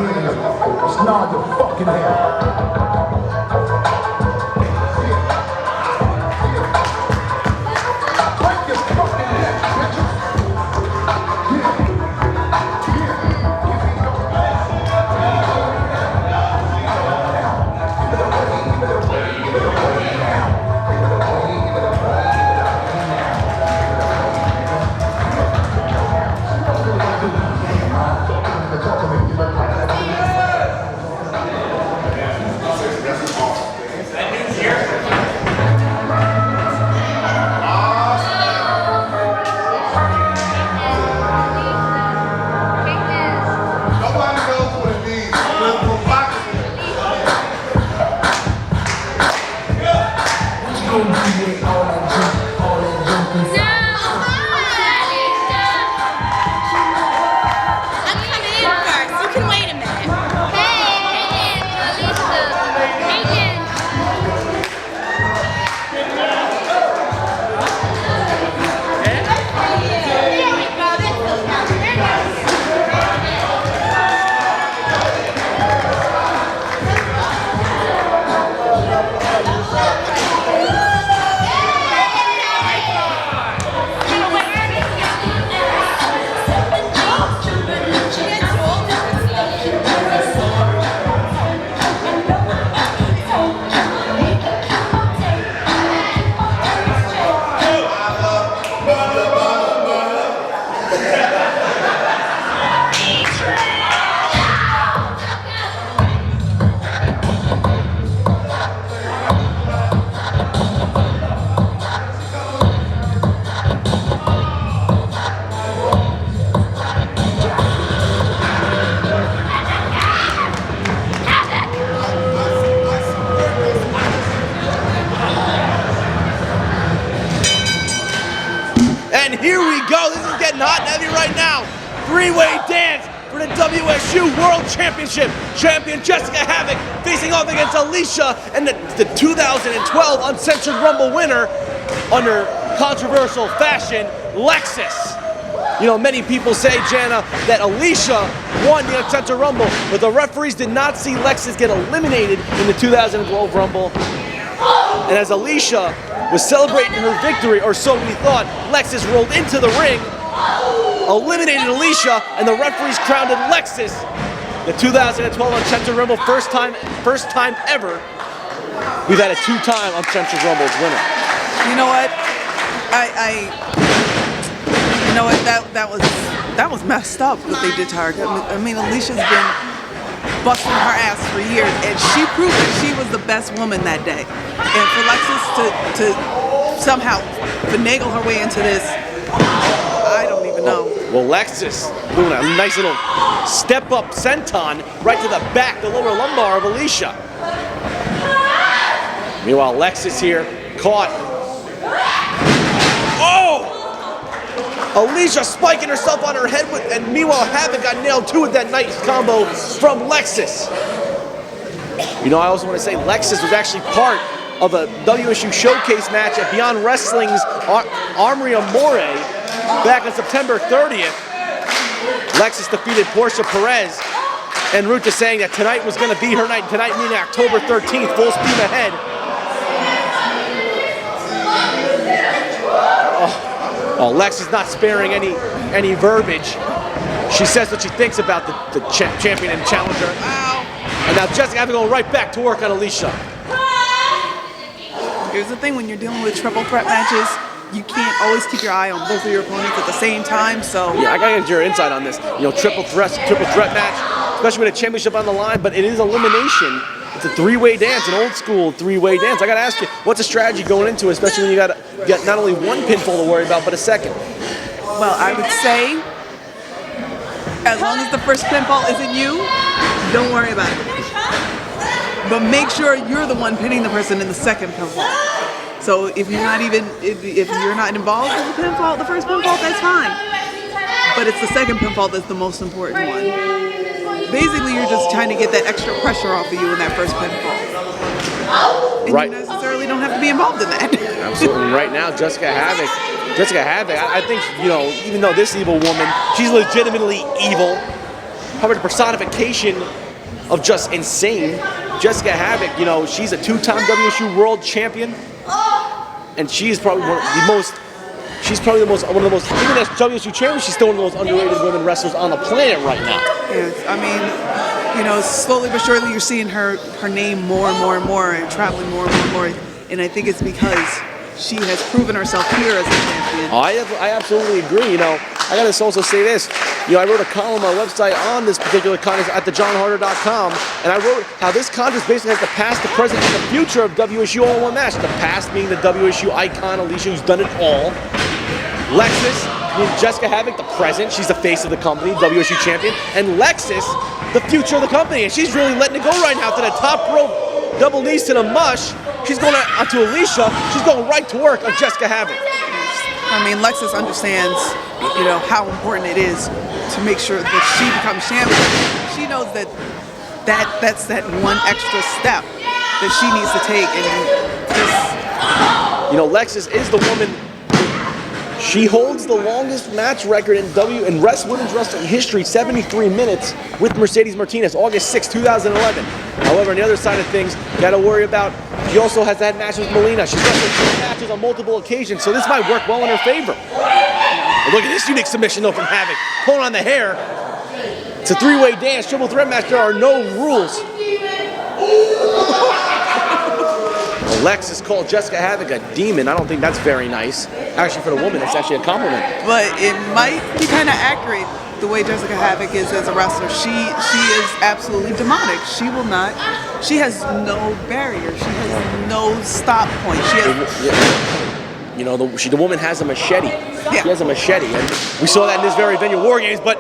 hands. Just nod your fucking head. And here we go. This is getting hot and heavy right now. Three-way dance for the WSU World Championship. Champion Jessicka Havok facing off against Alisha and the 2012 Uncensored Rumble winner under controversial fashion, Lexus. You know, many people say, Jana, that Alisha won the Uncensored Rumble, but the referees did not see Lexus get eliminated in the 2012 Rumble. And as Alisha was celebrating her victory, or so we thought, Lexus rolled into the ring, eliminated Alisha, and the referees crowned Lexus the 2012 Uncensored Rumble first time ever. We've had a two-time Uncensored Rumble winner. You know what? You know what? That was messed up what they did to her. I mean, Alicia's been busting her ass for years, and she proved that she was the best woman that day. And for Lexus to somehow finagle her way into this, I don't even know. Well, Lexus doing a nice little step-up senton right to the back, the lower lumbar of Alisha. Meanwhile, Lexus here caught. Oh! Alisha spiking herself on her head, and meanwhile Havok got nailed too with that nice combo from Lexus. You know, I also want to say Lexus was actually part of a WSU showcase match at Beyond Wrestling's Armory Amore back on September 30th. Lexus defeated Portia Perez, en route to saying that tonight was going to be her night. Tonight meaning October 13th, full steam ahead. Oh, Lex is not sparing any verbiage. She says what she thinks about the champion and challenger. Wow. And now Jessicka having to go right back to work on Alisha. Here's the thing, when you're dealing with triple threat matches, you can't always keep your eye on both of your opponents at the same time, so... Yeah, I gotta get your insight on this. You know, triple threat match, especially with a championship on the line, but it is elimination. It's a three-way dance, an old school three-way dance. I gotta ask you, what's a strategy going into it, especially when you got not only one pinfall to worry about, but a second? Well, I would say, as long as the first pinfall isn't you, don't worry about it. But make sure you're the one pinning the person in the second pinfall. So if you're not involved in the pinfall, the first pinfall, that's fine. But it's the second pinfall that's the most important one. Basically, you're just trying to get that extra pressure off of you in that first pinfall. And right. You necessarily don't have to be involved in that. Absolutely. Right now, Jessicka Havok, I think, you know, even though this evil woman, she's legitimately evil. probably the personification of just insane. Jessicka Havok, you know, she's a 2-time WSU world champion, and she's probably one of the most, even as WSU champion, she's still one of the most underrated women wrestlers on the planet right now. Yes, I mean, you know, slowly but surely you're seeing her name more and more and more, and traveling more and more, and I think it's because she has proven herself here as a champion. Oh, I absolutely agree. You know, I gotta also say this. You know, I wrote a column on our website on this particular contest at thejohnharder.com, and I wrote how this contest basically has the past, the present, and the future of WSU all in one match. The past being the WSU icon Alisha, who's done it all. Lexus, being Jessicka Havok, the present, she's the face of the company, WSU champion, and Lexus, the future of the company, and she's really letting it go right now to the top rope, double knees to the mush. She's going onto Alisha. She's going right to work on Jessicka Havok. I mean, Lexus understands, you know, how important it is to make sure that she becomes champion. She knows that's that one extra step that she needs to take, and just, you know, Lexus is the woman. She holds the longest match record in women's wrestling history, 73 minutes, with Mercedes Martinez, August 6, 2011. However, on the other side of things, you got to worry about, she also has had matches with Melina. She's wrestled 3 matches on multiple occasions, so this might work well in her favor. But look at this unique submission, though, from Havok. Pulling on the hair. It's a 3-way dance, triple threat match. There are no rules. Lexus called Jessicka Havok a demon. I don't think that's very nice. Actually, for the woman, it's actually a compliment. But it might be kind of accurate the way Jessicka Havok is as a wrestler. She is absolutely demonic. She will not. She has no barrier. She has no stop point. She has. You know, the woman has a machete. Yeah. She has a machete, and we saw that in this very venue, War Games. But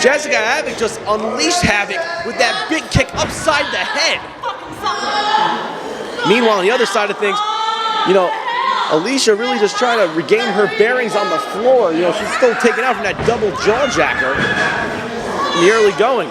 Jessicka Havok just unleashed Havok with that big kick upside the head. Meanwhile, on the other side of things, you know, Alisha really just trying to regain her bearings on the floor. You know, she's still taken out from that double jaw jacker in the early going.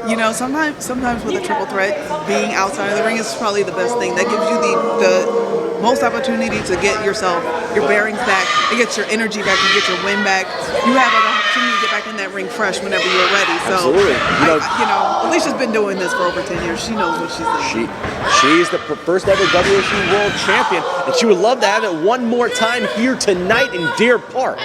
You know, sometimes with a triple threat, being outside of the ring is probably the best thing. That gives you the most opportunity to get yourself, your bearings back, it gets your energy back, you get your wind back. You have an opportunity to get back in that ring fresh whenever you're ready. So, absolutely. You know, Alicia's been doing this for over 10 years. She knows what she's doing. She's the first ever WSU World Champion, and she would love to have it one more time here tonight in Deer Park.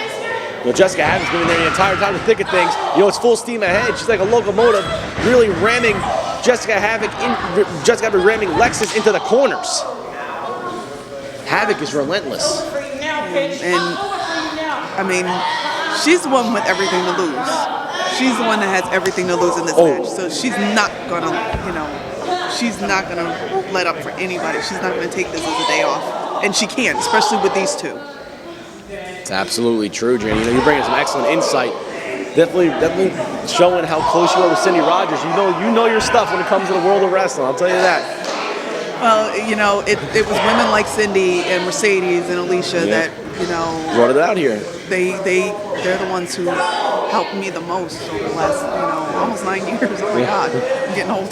You know, Jessicka Havok's been in there the entire time, the thick of things. You know, it's full steam ahead. She's like a locomotive, really ramming Jessicka Havok ramming Lexus into the corners. Havok is relentless. And I mean, she's the one with everything to lose. She's the one that has everything to lose in this match. So she's not gonna, you know, she's not gonna let up for anybody. She's not gonna take this as a day off, and she can't, especially with these two. It's absolutely true, Jenny. You know, you're bringing some excellent insight. Definitely showing how close you are with Cindy Rogers. You know your stuff when it comes to the world of wrestling. I'll tell you that. Well, you know, it was women like Cindy and Mercedes and Alicia that, you know, brought it out here. They're the ones who helped me the most over the last, you know, almost 9 years. Oh my God, I'm getting old.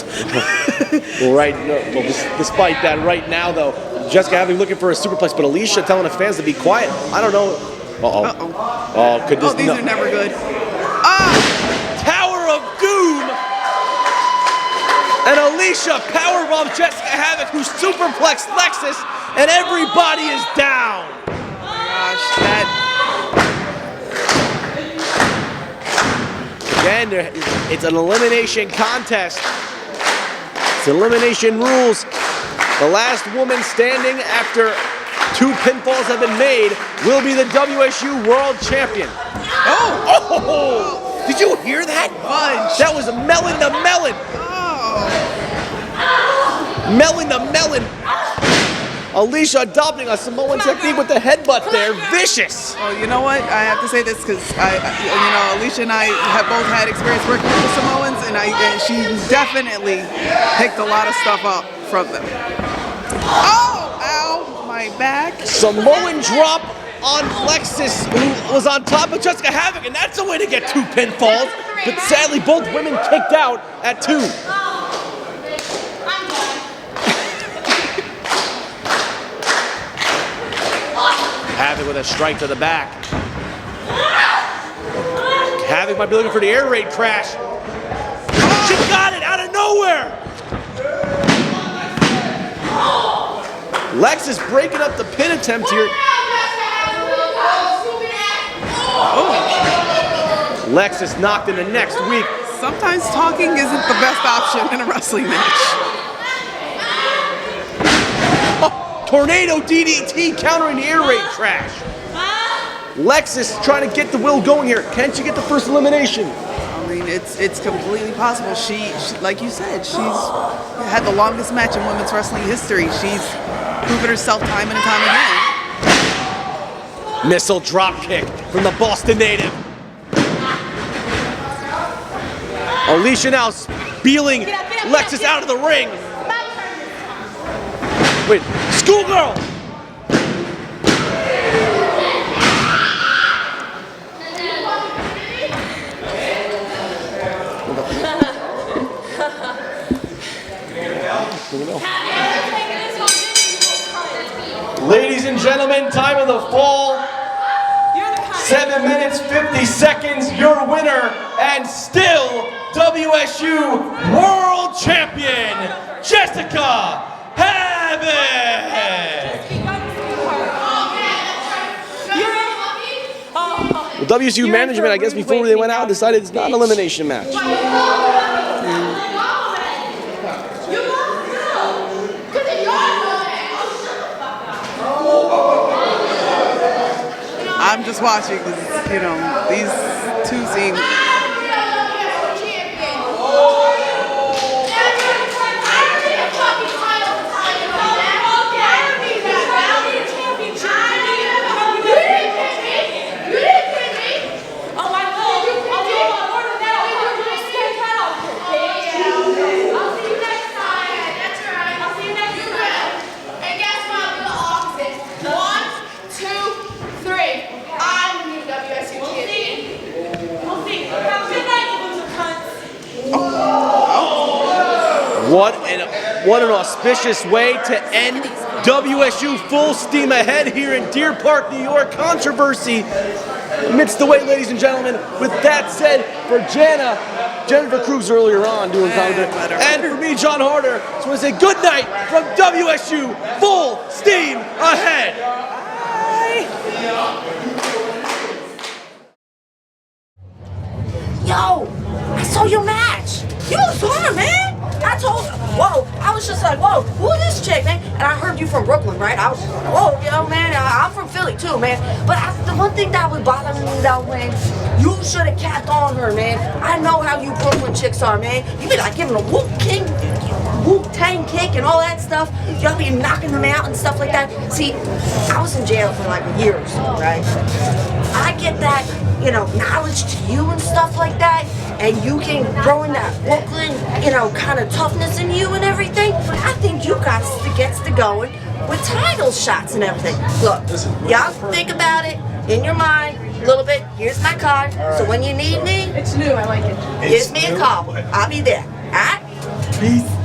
Despite that, right now though, Jessicka Havok looking for a superplex, but Alisha telling the fans to be quiet. I don't know. Could this? These are never good. Tower of Doom. And Alisha powerbombs Jessicka Havok, who superplexed Lexus, and everybody is down. Oh my gosh, Again, it's an elimination contest. It's elimination rules. The last woman standing after 2 pinfalls have been made will be the WSU World Champion. Oh! Did you hear that? Fudge. That was melon to melon. Melon to melon. Alisha adopting a Samoan technique with the headbutt there. Vicious. Oh, you know what? I have to say this because you know, Alisha and I have both had experience working with the Samoans, and she definitely picked a lot of stuff up from them. Oh, ow, my back. Samoan drop on Lexus, who was on top of Jessicka Havok, and that's a way to get 2 pinfalls. But sadly, both women kicked out at 2. Havok with a strike to the back. Havok might be looking for the air raid crash. She got it out of nowhere! Lexus breaking up the pin attempt here. Oh. Lexus knocked in the next week. Sometimes talking isn't the best option in a wrestling match. Oh, tornado DDT countering the air raid crash. Lexus trying to get the will going here. Can she get the first elimination? I mean, it's completely possible. She, like you said, she's had the longest match in women's wrestling history. She's proven herself time and time again. Missile drop kick from the Boston native. Alicia now spieling Lexus out of the ring. Wait, schoolgirl! Ladies and gentlemen, time of the fall. 7 minutes, 50 seconds, your winner, and still WSU World Champion, Jessicka Havok! Well, WSU management, I guess before they went out, decided it's not an elimination match. I'm just watching because, you know, these two seem... What an auspicious way to end WSU full steam ahead here in Deer Park, New York. Controversy amidst the way, ladies and gentlemen. With that said, for Jennifer Cruz earlier on doing commentary, and for me, John Harder, I just want to say good night from WSU full steam ahead. Yo, I saw your match. You saw her, man. I told her, whoa, I was just like, whoa, who is this chick, man? And I heard you from Brooklyn, right? I was just like, whoa, yo, man, I'm from Philly too, man. But the one thing that was bothering me though, man, you should have capped on her, man. I know how you Brooklyn chicks are, man. You be like giving a Wu-Tang kick and all that stuff. Y'all be knocking them out and stuff like that. See, I was in jail for like a year or so, right? I get that, you know, knowledge to you and stuff like that, and you can grow in that Brooklyn, you know, kind of toughness in you and everything. I think you got to get to going with title shots and everything. Look, y'all think about it in your mind a little bit. Here's my card, so when you need me, It's new, I like it. give me a call. I'll be there. All right? Peace.